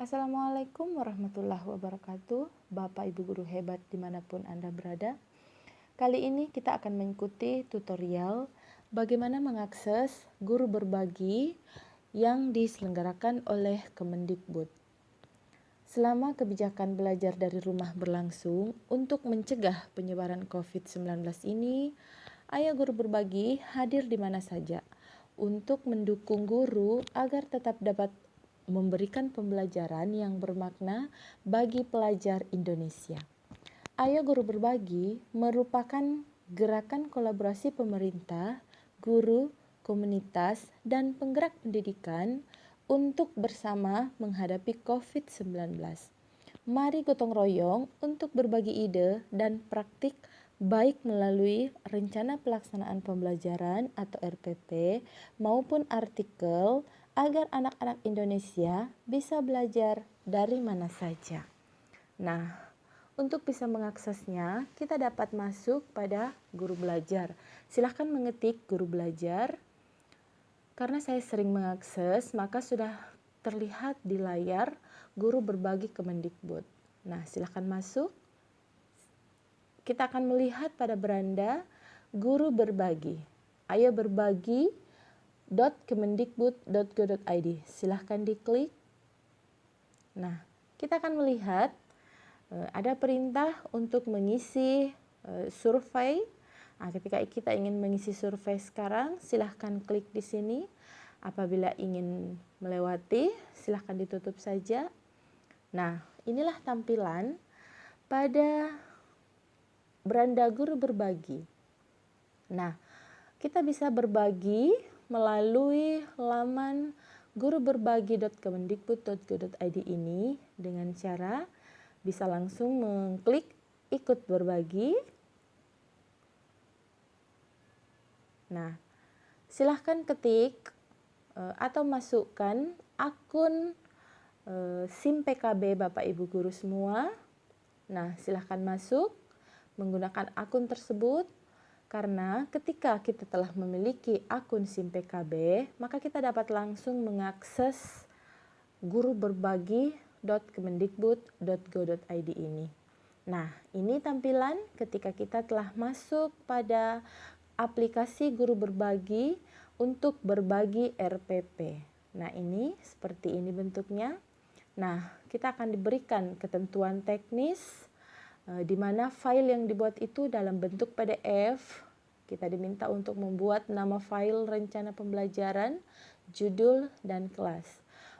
Assalamualaikum warahmatullahi wabarakatuh, Bapak Ibu Guru hebat dimanapun Anda berada. Kali ini kita akan mengikuti tutorial bagaimana mengakses guru berbagi yang diselenggarakan oleh Kemendikbud. Selama kebijakan belajar dari rumah berlangsung untuk mencegah penyebaran COVID-19 ini, Ayah Guru Berbagi hadir di mana saja untuk mendukung guru agar tetap dapat memberikan pembelajaran yang bermakna bagi pelajar Indonesia. Ayo Guru Berbagi merupakan gerakan kolaborasi pemerintah, guru, komunitas, dan penggerak pendidikan untuk bersama menghadapi COVID-19. Mari gotong royong untuk berbagi ide dan praktik baik melalui rencana pelaksanaan pembelajaran atau RPP maupun artikel agar anak-anak Indonesia bisa belajar dari mana saja. Nah, untuk bisa mengaksesnya, kita dapat masuk pada guru belajar. Silahkan mengetik guru belajar. Karena saya sering mengakses, maka sudah terlihat di layar guru berbagi Kemendikbud. Nah, silahkan masuk. Kita akan melihat pada beranda guru berbagi. Ayo berbagi .kemendikbud.go.id. Silahkan diklik. Nah, kita akan melihat ada perintah untuk mengisi survei. Nah, ketika kita ingin mengisi survei sekarang, silahkan klik di sini. Apabila ingin melewati, silahkan ditutup saja. Nah, inilah tampilan pada beranda guru berbagi. Nah, kita bisa berbagi melalui laman guruberbagi.kemendikbud.go.id ini dengan cara bisa langsung mengklik ikut berbagi. Nah, silahkan ketik atau masukkan akun SIM PKB Bapak Ibu Guru semua. Nah, silahkan masuk menggunakan akun tersebut. Karena ketika kita telah memiliki akun SIM PKB, maka kita dapat langsung mengakses guru berbagi.kemendikbud.go.id ini. Nah, ini tampilan ketika kita telah masuk pada aplikasi guru berbagi untuk berbagi RPP. Nah, ini seperti ini bentuknya. Nah, kita akan diberikan ketentuan teknis di mana file yang dibuat itu dalam bentuk PDF. Kita diminta untuk membuat nama file rencana pembelajaran, judul, dan kelas.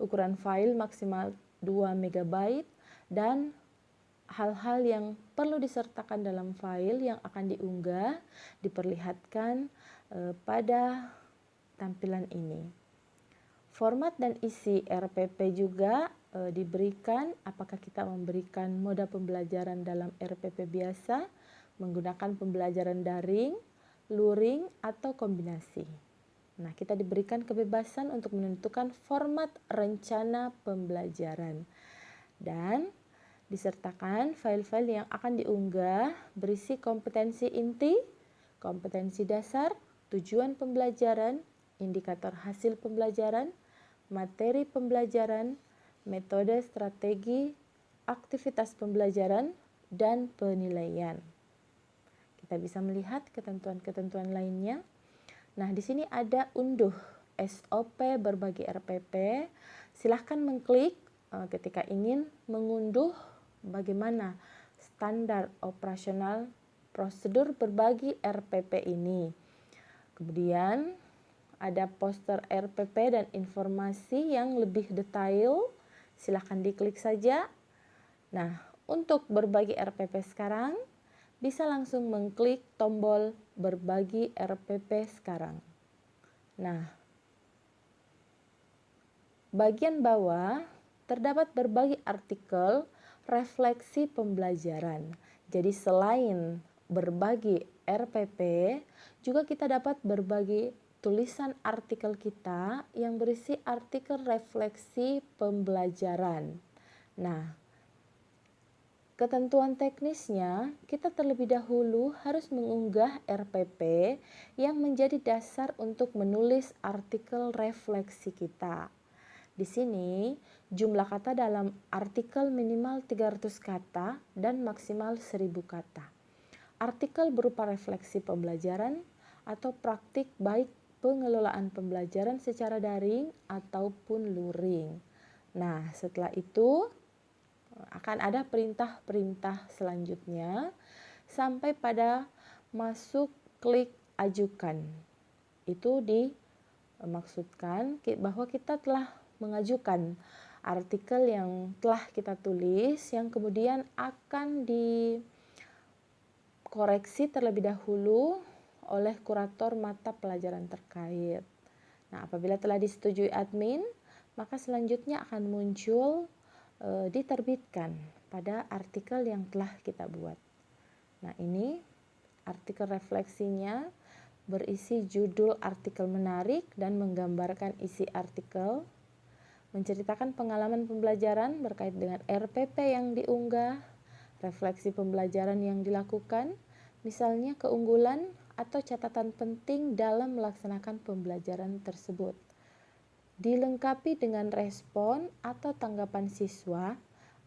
Ukuran file maksimal 2 MB dan hal-hal yang perlu disertakan dalam file yang akan diunggah diperlihatkan pada tampilan ini. Format dan isi RPP juga diberikan, apakah kita memberikan moda pembelajaran dalam RPP biasa, menggunakan pembelajaran daring, luring, atau kombinasi. Nah, kita diberikan kebebasan untuk menentukan format rencana pembelajaran. Dan disertakan file-file yang akan diunggah berisi kompetensi inti, kompetensi dasar, tujuan pembelajaran, indikator hasil pembelajaran, materi pembelajaran, metode, strategi, aktivitas pembelajaran, dan penilaian. Kita bisa melihat ketentuan-ketentuan lainnya. Nah, di sini ada unduh SOP berbagi RPP. Silahkan mengklik ketika ingin mengunduh bagaimana standar operasional prosedur berbagi RPP ini. Kemudian ada poster RPP dan informasi yang lebih detail. Silahkan diklik saja. Nah, untuk berbagi RPP sekarang, bisa langsung mengklik tombol berbagi RPP sekarang. Nah, bagian bawah terdapat berbagai artikel refleksi pembelajaran. Jadi selain berbagi RPP, juga kita dapat berbagi tulisan artikel kita yang berisi artikel refleksi pembelajaran. Nah, ketentuan teknisnya, kita terlebih dahulu harus mengunggah RPP yang menjadi dasar untuk menulis artikel refleksi kita. Di sini, jumlah kata dalam artikel minimal 300 kata dan maksimal 1000 kata. Artikel berupa refleksi pembelajaran atau praktik baik pengelolaan pembelajaran secara daring ataupun luring. Nah, setelah itu akan ada perintah-perintah selanjutnya sampai pada masuk klik ajukan. Itu dimaksudkan bahwa kita telah mengajukan artikel yang telah kita tulis yang kemudian akan dikoreksi terlebih dahulu oleh kurator mata pelajaran terkait. Nah, apabila telah disetujui admin, maka selanjutnya akan muncul diterbitkan pada artikel yang telah kita buat. Nah, ini artikel refleksinya berisi judul artikel menarik dan menggambarkan isi artikel, menceritakan pengalaman pembelajaran berkait dengan RPP yang diunggah, refleksi pembelajaran yang dilakukan, misalnya keunggulan atau catatan penting dalam melaksanakan pembelajaran tersebut. Dilengkapi dengan respon atau tanggapan siswa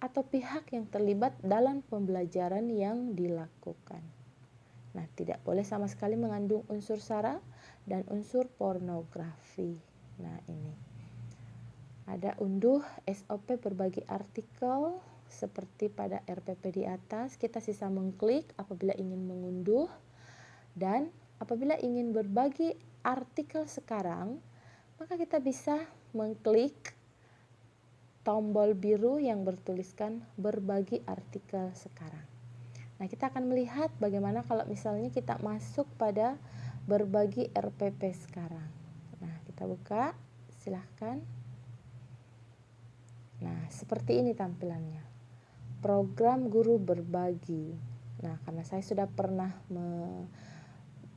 atau pihak yang terlibat dalam pembelajaran yang dilakukan. Nah, tidak boleh sama sekali mengandung unsur sara dan unsur pornografi. Nah, ini ada unduh SOP berbagi artikel seperti pada RPP di atas. Kita sisa mengklik apabila ingin mengunduh, dan apabila ingin berbagi artikel sekarang, maka kita bisa mengklik tombol biru yang bertuliskan berbagi artikel sekarang. Nah, kita akan melihat bagaimana kalau misalnya kita masuk pada berbagi RPP sekarang. Nah, kita buka, silahkan. Nah, seperti ini tampilannya. Program guru berbagi. Nah, karena saya sudah pernah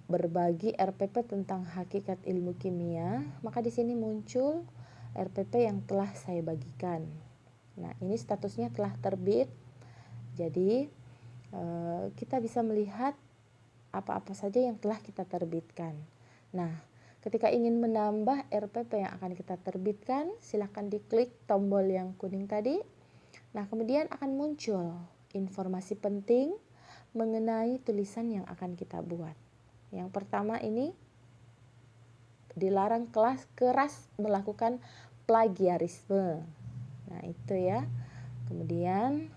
berbagi RPP tentang hakikat ilmu kimia, maka di sini muncul RPP yang telah saya bagikan. Nah, ini statusnya telah terbit. Jadi, kita bisa melihat apa-apa saja yang telah kita terbitkan. Nah, ketika ingin menambah RPP yang akan kita terbitkan, silahkan diklik tombol yang kuning tadi. Nah, kemudian akan muncul informasi penting mengenai tulisan yang akan kita buat. Yang pertama ini, dilarang keras melakukan plagiarisme. Nah, itu ya. Kemudian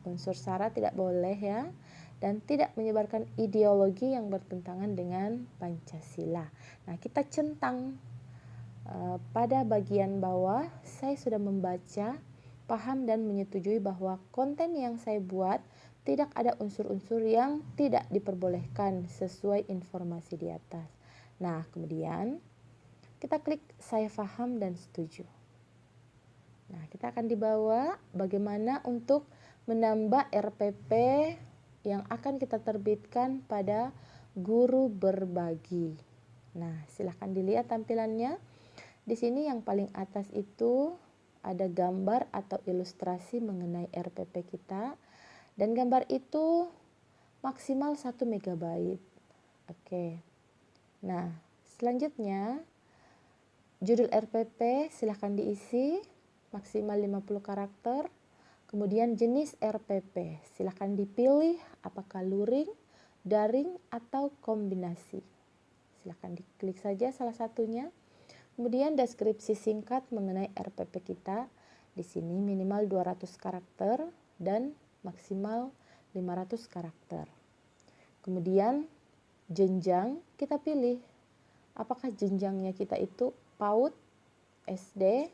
unsur sara tidak boleh ya, dan tidak menyebarkan ideologi yang bertentangan dengan Pancasila. Nah, kita centang pada bagian bawah, saya sudah membaca, paham dan menyetujui bahwa konten yang saya buat tidak ada unsur-unsur yang tidak diperbolehkan sesuai informasi di atas. Nah, kemudian kita klik saya paham dan setuju. Nah, kita akan dibawa bagaimana untuk menambah RPP yang akan kita terbitkan pada guru berbagi. Nah, silahkan dilihat tampilannya. Di sini yang paling atas itu ada gambar atau ilustrasi mengenai RPP kita. Dan gambar itu maksimal 1 MB. Oke. Nah, selanjutnya judul RPP silahkan diisi maksimal 50 karakter. Kemudian jenis RPP silahkan dipilih apakah luring, daring, atau kombinasi. Silahkan diklik saja salah satunya. Kemudian deskripsi singkat mengenai RPP kita. Di sini minimal 200 karakter dan maksimal 500 karakter. Kemudian jenjang kita pilih. Apakah jenjangnya kita itu PAUD, SD,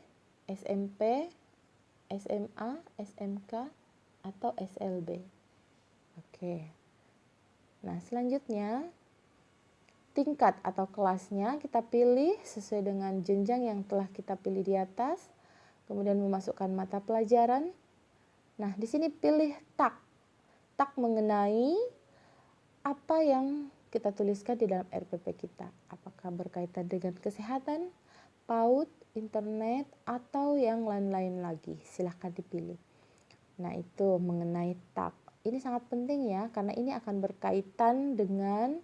SMP, SMA, SMK, atau SLB. Oke. Nah, selanjutnya tingkat atau kelasnya kita pilih sesuai dengan jenjang yang telah kita pilih di atas. Kemudian memasukkan mata pelajaran. Nah, di sini pilih tag. Tag mengenai apa yang kita tuliskan di dalam RPP kita. Apakah berkaitan dengan kesehatan, PAUD, internet, atau yang lain-lain lagi. Silahkan dipilih. Nah, itu mengenai tag. Ini sangat penting ya, karena ini akan berkaitan dengan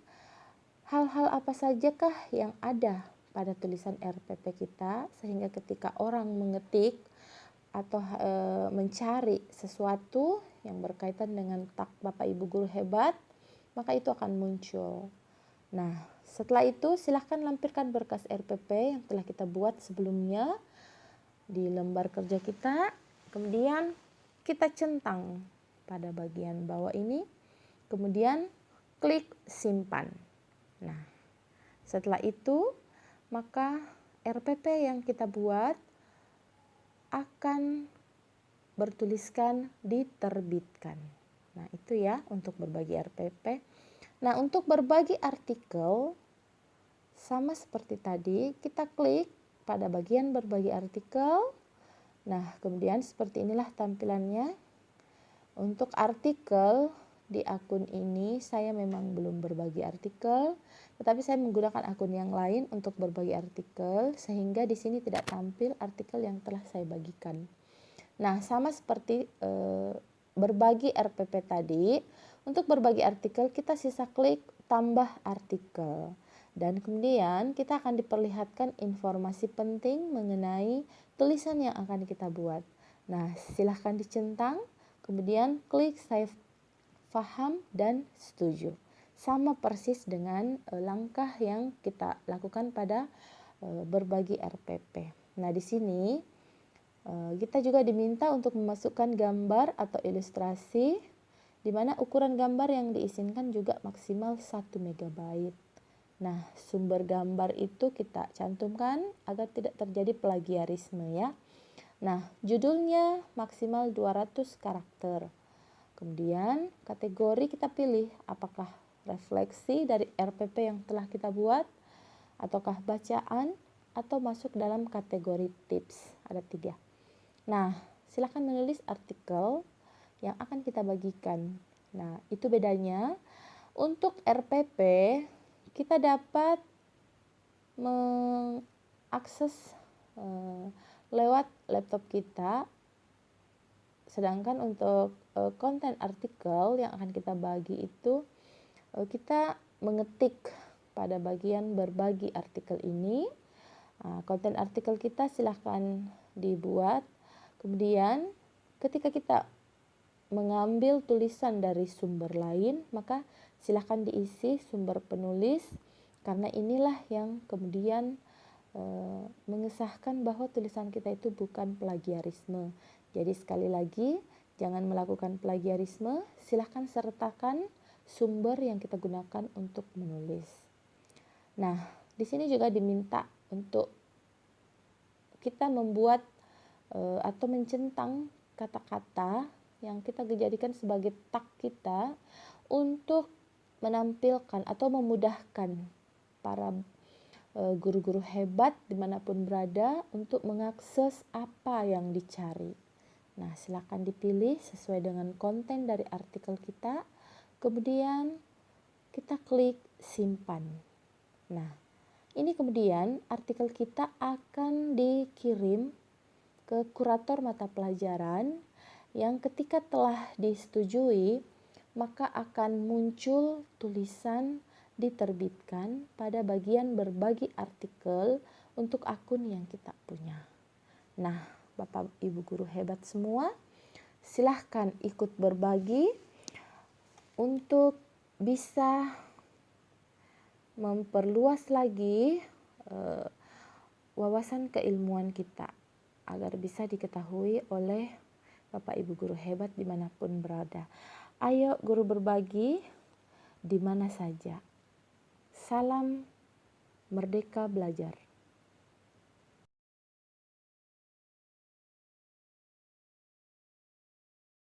hal-hal apa sajakah yang ada pada tulisan RPP kita, sehingga ketika orang mengetik atau mencari sesuatu yang berkaitan dengan tag Bapak Ibu Guru Hebat, maka itu akan muncul. Nah, setelah itu silahkan lampirkan berkas RPP yang telah kita buat sebelumnya di lembar kerja kita. Kemudian kita centang pada bagian bawah ini, kemudian klik simpan. Nah, setelah itu maka RPP yang kita buat akan bertuliskan diterbitkan. Nah, itu ya untuk berbagi RPP. Nah, untuk berbagi artikel sama seperti tadi, kita klik pada bagian berbagi artikel. Nah, kemudian seperti inilah tampilannya. Untuk artikel di akun ini saya memang belum berbagi artikel, tetapi saya menggunakan akun yang lain untuk berbagi artikel, sehingga di sini tidak tampil artikel yang telah saya bagikan. Nah, sama seperti berbagi RPP tadi, untuk berbagi artikel kita sisa klik tambah artikel. Dan kemudian kita akan diperlihatkan informasi penting mengenai tulisan yang akan kita buat. Nah, silahkan dicentang, kemudian klik saya paham dan setuju. Sama persis dengan langkah yang kita lakukan pada berbagi RPP. Nah, di sini kita juga diminta untuk memasukkan gambar atau ilustrasi, di mana ukuran gambar yang diizinkan juga maksimal 1 MB. Nah, sumber gambar itu kita cantumkan agar tidak terjadi plagiarisme ya. Nah, judulnya maksimal 200 karakter. Kemudian kategori kita pilih apakah refleksi dari RPP yang telah kita buat, ataukah bacaan, atau masuk dalam kategori tips. Ada 3. Nah, silakan menulis artikel yang akan kita bagikan. Nah, itu bedanya. Untuk RPP kita dapat mengakses lewat laptop kita. Sedangkan untuk konten artikel yang akan kita bagi itu kita mengetik pada bagian berbagi artikel ini. Konten artikel kita silahkan dibuat. Kemudian ketika kita mengambil tulisan dari sumber lain, maka silahkan diisi sumber penulis, karena inilah yang kemudian mengesahkan bahwa tulisan kita itu bukan plagiarisme. Jadi sekali lagi, jangan melakukan plagiarisme, silahkan sertakan sumber yang kita gunakan untuk menulis. Nah, di sini juga diminta untuk kita membuat atau mencentang kata-kata yang kita jadikan sebagai tag kita untuk menampilkan atau memudahkan para guru-guru hebat dimanapun berada untuk mengakses apa yang dicari. Nah, silakan dipilih sesuai dengan konten dari artikel kita, kemudian kita klik simpan. Nah, ini kemudian artikel kita akan dikirim ke kurator mata pelajaran yang ketika telah disetujui, maka akan muncul tulisan diterbitkan pada bagian berbagi artikel untuk akun yang kita punya. Nah, Bapak Ibu guru hebat semua, silahkan ikut berbagi untuk bisa memperluas lagi wawasan keilmuan kita agar bisa diketahui oleh Bapak Ibu guru hebat dimanapun berada. Ayo guru berbagi di mana saja. Salam merdeka belajar.